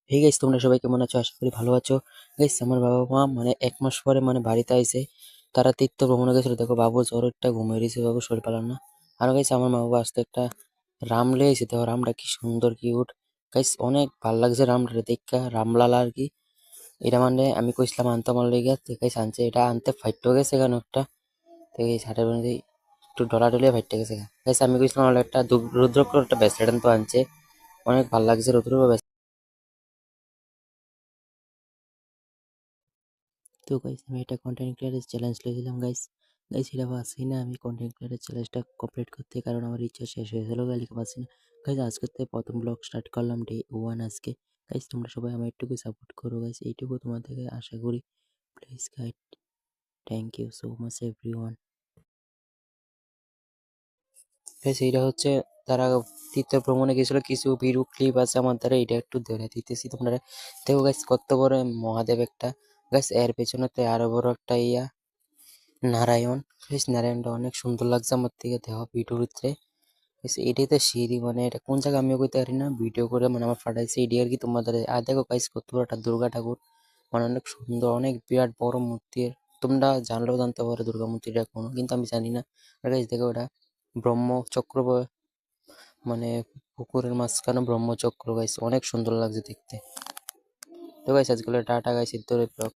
Hey guys, তোমরা সবাই কেমন আছো? আশা করি ভালো আছো। গাইস, আমার বাবা মা মানে 1 মাস পরে মানে বাড়িতে আইছে। তারা তীর্থ ভ্রমণে গেছিল। দেখো বাবু জ্বরটা ঘুমিয়ে রয়েছে, বাবু শরীর পেলাম না। আর গাইস, আমার মা বাবা আসতে একটা রাম লিয়ে এসে, দেখো রামটা কি সুন্দর কিউট। গাইস, অনেক ভাল লাগছে রামটা দেখা, রামলালা আর কি। এটা মানে আমি কইছিলাম আনতে আমার লেগে, তো গাইস আনছে। এটা আনতে ফাইটও গেছে কেন একটা, তো এই হাটের মধ্যে একটু ডলাডলিয়ে ফাইটে গেছে। গাইস, আমি কইছিলাম আমার একটা রুদ্রক্র একটা ব্রেসলেট তো আনছে, অনেক ভাল লাগছে রুদ্র। তো গাইস, আমি একটা কন্টেন্ট ক্রিয়েটার চ্যালেঞ্জ লিয়েছিলাম গাইস। গাইস, এটা পারছি না আমি কন্টেন্ট ক্রিয়েটার চ্যালেঞ্জটা কমপ্লিট করতে, কারণ আমার ইচ্ছা শেষ হয়ে গেল। গাইস পারছি না। গাইস, আজকে থেকে প্রথম ব্লগ স্টার্ট করলাম, ডে 1 আজকে। গাইস, তোমরা সবাই আমার একটু সাপোর্ট করো গাইস, এইটুকু তোমার থেকে আশা করি। Please guide, thank you so much everyone. Guys, এইটা হচ্ছে তারা তীর্থ ভ্রমণে গেছিল, কিছু ভিডিও ক্লিপ আছে আমার দ্বারা, এটা একটু ধরে দিতেছি তোমরা। দেখো গাইস, কত বড় মহাদেব একটা। গাইস, এর পেছনেতে আরো বড় একটা নারায়ণ। গাইস, নারায়ণটা অনেক সুন্দর লাগছে আমার থেকে, দেহ ভিডিওর ভিতরে। গাইস, এটাই তো সিঁড়ি, মানে এটা কোন জায়গা আমিও কইতে পারি না, ভিডিও করে মানে আমার ফাটাইছে এটি আর কি তোমাদের। আর দেখো গাইস, কত বড় একটা দুর্গা ঠাকুর, মানে অনেক সুন্দর, অনেক বিরাট বড় মূর্তি। তোমরা জানলেও জানতে পারো দুর্গা মূর্তিটা কোনো, কিন্তু আমি জানি না। আর গাইস দেখো, ওটা ব্রহ্মচক্র মানে পুকুরের মাঝখানে ব্রহ্মচক্র। গাইস, অনেক সুন্দর লাগছে দেখতে। তো গাইস, আজকে টাটা গাইস, এর